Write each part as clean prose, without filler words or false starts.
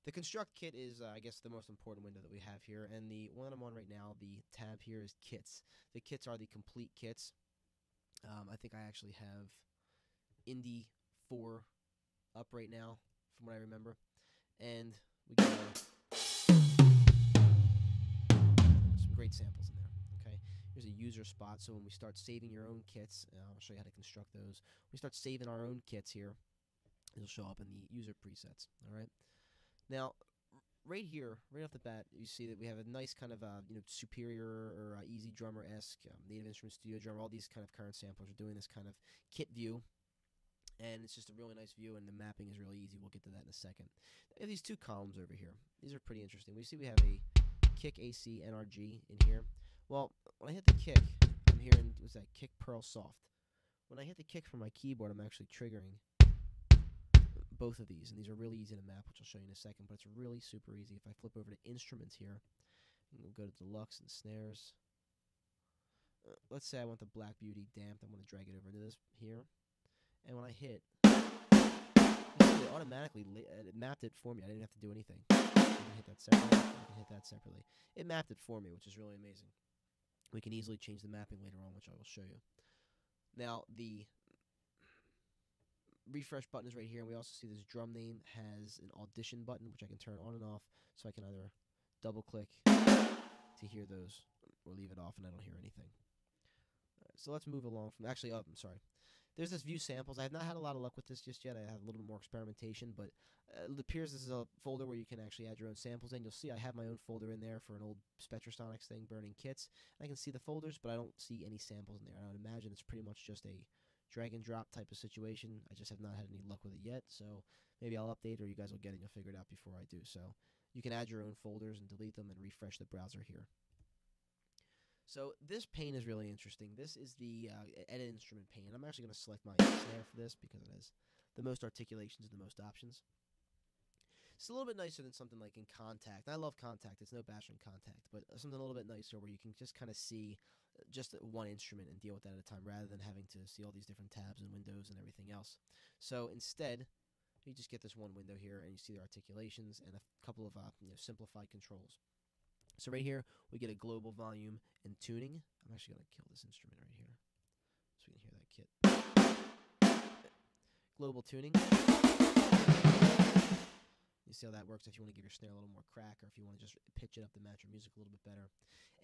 The construct kit is, I guess, the most important window that we have here, and the one I'm on right now, the tab here is kits. The kits are the complete kits. I think I actually have Indie 4 up right now, from what I remember, and we got some great samples in there. Okay, here's a user spot, so when we start saving your own kits, I'll show you how to construct those. We start saving our own kits here. It'll show up in the user presets. All right. Now, right here, right off the bat, you see that we have a nice kind of Superior or Easy Drummer-esque Native Instruments Studio Drummer. All these kind of current samplers are doing this kind of kit view, and it's just a really nice view, and the mapping is really easy. We'll get to that in a second. We have these two columns over here. These are pretty interesting. We see we have a kick AC NRG in here. Well, when I hit the kick, I'm hearing, what's that, kick Pearl Soft. When I hit the kick from my keyboard, I'm actually triggering both of these, and these are really easy to map, which I'll show you in a second, but it's really super easy. If I flip over to instruments here, and we'll go to deluxe and snares. Let's say I want the Black Beauty damped. I'm going to drag it over into this here, and when I hit, it automatically it mapped it for me. I didn't have to do anything. I can hit that separately. I can hit that separately. It mapped it for me, which is really amazing. We can easily change the mapping later on, which I will show you. Now, the refresh button is right here, and we also see this drum name has an audition button, which I can turn on and off, so I can either double click to hear those or leave it off and I don't hear anything. So let's move along from, actually, I'm sorry. There's this view samples. I have not had a lot of luck with this just yet. I have a little bit more experimentation, but it appears this is a folder where you can actually add your own samples in. You'll see I have my own folder in there for an old Spectrasonics thing, burning kits. I can see the folders, but I don't see any samples in there. I would imagine it's pretty much just a drag and drop type of situation. I just have not had any luck with it yet, so maybe I'll update, or you guys will get it and you'll figure it out before I do. So you can add your own folders and delete them and refresh the browser here. So this pane is really interesting. This is the edit instrument pane. I'm actually going to select my snare for this because it has the most articulations and the most options. It's a little bit nicer than something like in Contact. I love Contact. It's no bash on Contact, but something a little bit nicer where you can just kind of see just one instrument and deal with that at a time rather than having to see all these different tabs and windows and everything else. So instead, you just get this one window here and you see the articulations and a couple of simplified controls. So right here, we get a global volume and tuning. I'm actually going to kill this instrument right here so we can hear that kit. Global tuning. You see how that works if you want to give your snare a little more crack or if you want to just pitch it up to match your music a little bit better.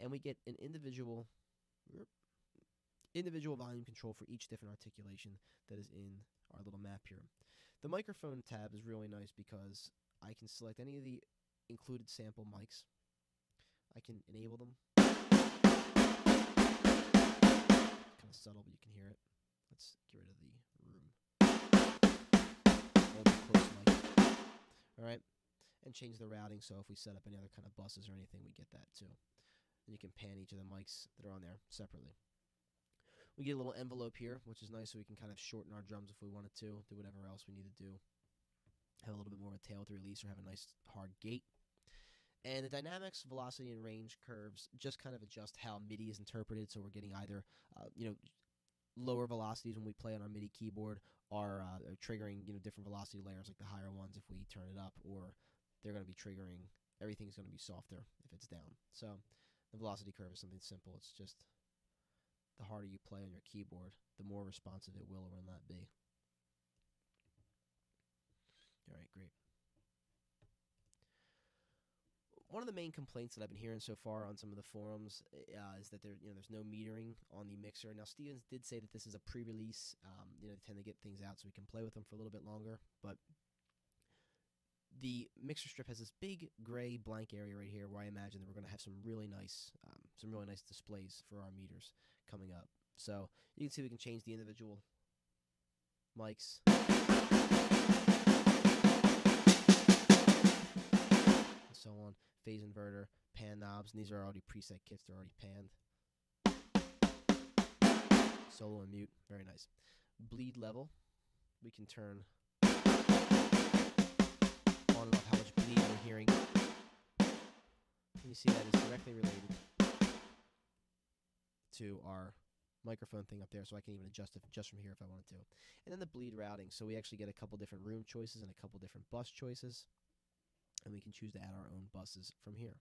And we get an individual volume control for each different articulation that is in our little map here. The microphone tab is really nice because I can select any of the included sample mics. I can enable them. Kind of subtle, but you can hear it. Let's get rid of the room. Hold the close mic. Alright, and change the routing, so if we set up any other kind of buses or anything, we get that too. And you can pan each of the mics that are on there separately. We get a little envelope here, which is nice, so we can kind of shorten our drums if we wanted to, do whatever else we need to do. Have a little bit more of a tail to release or have a nice hard gate. And the dynamics, velocity, and range curves just kind of adjust how MIDI is interpreted, so we're getting either lower velocities when we play on our MIDI keyboard are triggering different velocity layers like the higher ones if we turn it up, or they're going to be triggering, everything's going to be softer if it's down. So the velocity curve is something simple. It's just the harder you play on your keyboard, the more responsive it will or will not be. Alright, great. One of the main complaints that I've been hearing so far on some of the forums is that there's no metering on the mixer. Now, Stevens did say that this is a pre-release. They tend to get things out so we can play with them for a little bit longer. But the mixer strip has this big gray blank area right here where I imagine that we're going to have some really nice displays for our meters coming up. So you can see we can change the individual mics. And so on. Phase inverter, pan knobs, and these are already preset kits, they're already panned. Solo and mute, very nice. Bleed level, we can turn on and off how much bleed we're hearing. And you see that is directly related to our microphone thing up there, so I can even adjust it just from here if I wanted to. And then the bleed routing, so we actually get a couple different room choices and a couple different bus choices, and we can choose to add our own buses from here.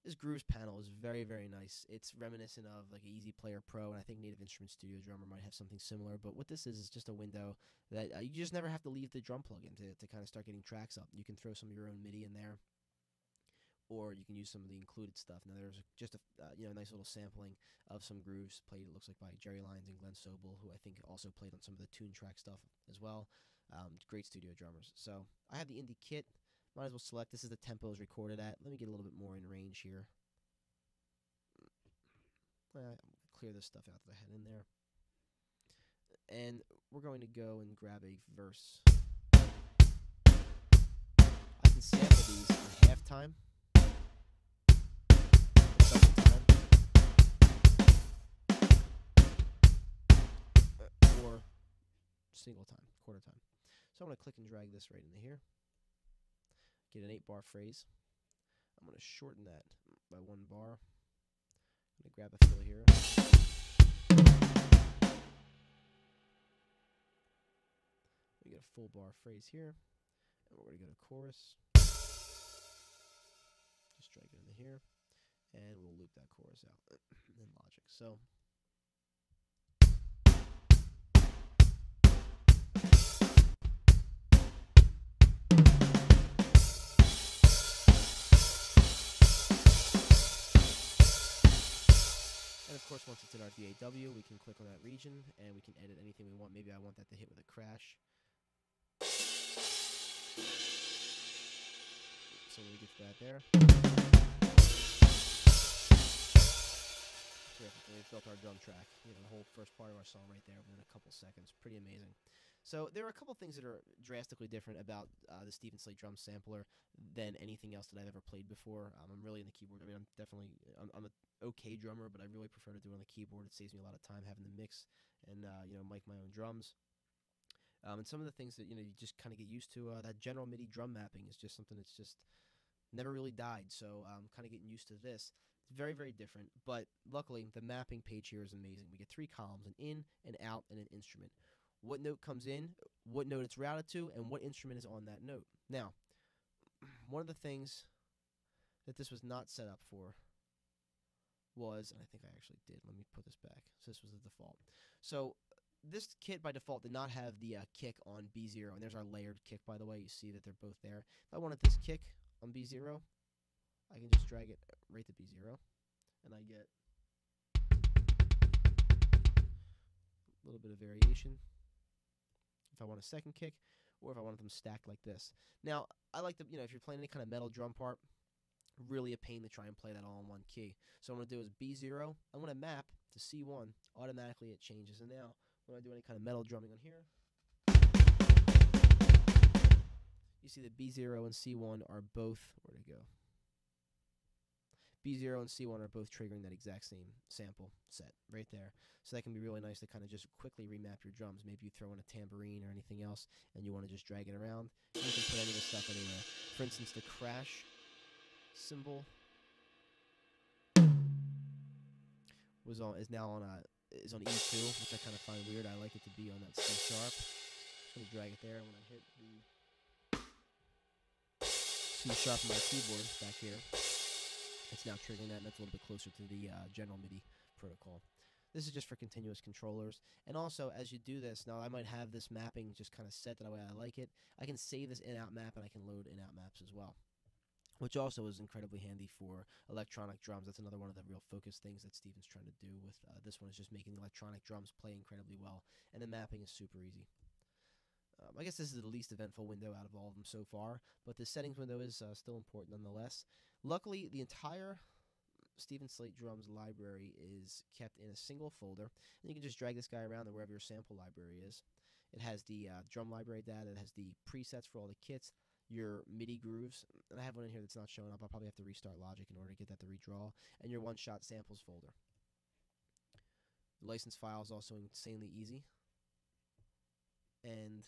This Grooves panel is very, very nice. It's reminiscent of like an Easy Player Pro, and I think Native Instruments Studio Drummer might have something similar. But what this is just a window that you just never have to leave the drum plug in to kind of start getting tracks up. You can throw some of your own MIDI in there, or you can use some of the included stuff. Now there's just a nice little sampling of some grooves played, it looks like, by Jerry Lyons and Glenn Sobel, who I think also played on some of the tune track stuff as well. Great studio drummers. So I have the Indie kit. Might as well select. This is the tempo is recorded at. Let me get a little bit more in range here. Clear this stuff out that I had in there. And we're going to go and grab a verse. I can sample these in half time, double time, or single time, quarter time. So I'm going to click and drag this right into here. Get an 8-bar phrase. I'm going to shorten that by 1 bar. I'm going to grab a fill here. We get a full bar phrase here. And we're going to go to chorus. Just drag it into here. And we'll loop that chorus out in Logic. So of course, once it's in our DAW, we can click on that region and we can edit anything we want. Maybe I want that to hit with a crash. So when we get to that there. Terrific. And we've built our drum track. The whole first part of our song right there within a couple seconds. Pretty amazing. So there are a couple things that are drastically different about the Stephen Slate drum sampler than anything else that I've ever played before. I'm really in the keyboard. I mean, I'm an okay drummer, but I really prefer to do it on the keyboard. It saves me a lot of time having to mix and mic my own drums. And some of the things that you just kind of get used to. That general MIDI drum mapping is just something that's just never really died. So I'm kind of getting used to this. It's very, very different. But luckily, the mapping page here is amazing. We get 3 columns: an in, an out, and an instrument. What note comes in, what note it's routed to, and what instrument is on that note. Now, one of the things that this was not set up for was, and I think I actually did, let me put this back. So this was the default. So this kit by default did not have the kick on B0, and there's our layered kick, by the way. You see that they're both there. If I wanted this kick on B0, I can just drag it right to B0, and I get a little bit of variation. If I want a second kick, or if I wanted them stacked like this. Now, I like to, if you're playing any kind of metal drum part, really a pain to try and play that all in one key. So what I'm going to do is B0, I'm going to map to C1, automatically it changes. And now, when I do any kind of metal drumming on here, you see that B0 and C1 are both, where'd it go? B0 and C1 are both triggering that exact same sample set right there. So that can be really nice to kind of just quickly remap your drums. Maybe you throw in a tambourine or anything else and you want to just drag it around. You can put any of this stuff anywhere. For instance, the crash symbol is now on E2, which I kind of find weird. I like it to be on that C sharp. Just going to drag it there. When I hit the C sharp on my keyboard back here, it's now triggering that, and that's a little bit closer to the general MIDI protocol. This is just for continuous controllers. And also, as you do this, now I might have this mapping just kind of set that way I like it. I can save this in-out map, and I can load in-out maps as well, which also is incredibly handy for electronic drums. That's another one of the real focus things that Steven's trying to do with this one, is just making electronic drums play incredibly well, and the mapping is super easy. I guess this is the least eventful window out of all of them so far, but the settings window is still important nonetheless. Luckily, the entire Stephen Slate Drums library is kept in a single folder, and you can just drag this guy around to wherever your sample library is. It has the drum library data, it has the presets for all the kits, your MIDI grooves, and I have one in here that's not showing up. I'll probably have to restart Logic in order to get that to redraw, and your one-shot samples folder. The license file is also insanely easy, and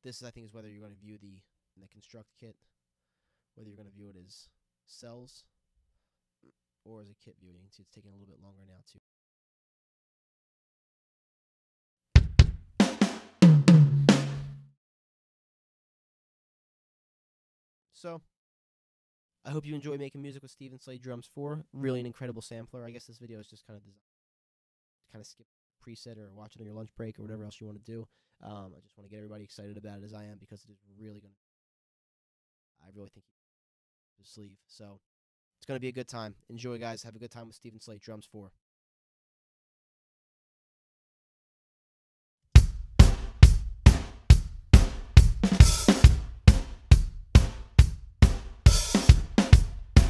this, I think, is whether you're going to view the construct kit, whether you're going to view it as cells or as a kit view. You can see it's taking a little bit longer now too. So, I hope you enjoy making music with Slate Drums 4. Really an incredible sampler. I guess this video is just kind of designed to kind of skip preset or watch it on your lunch break or whatever else you want to do. I just want to get everybody excited about it as I am, because it is really going to, I really think he his sleeve. So it's going to be a good time. Enjoy, guys. Have a good time with Slate Drums 4.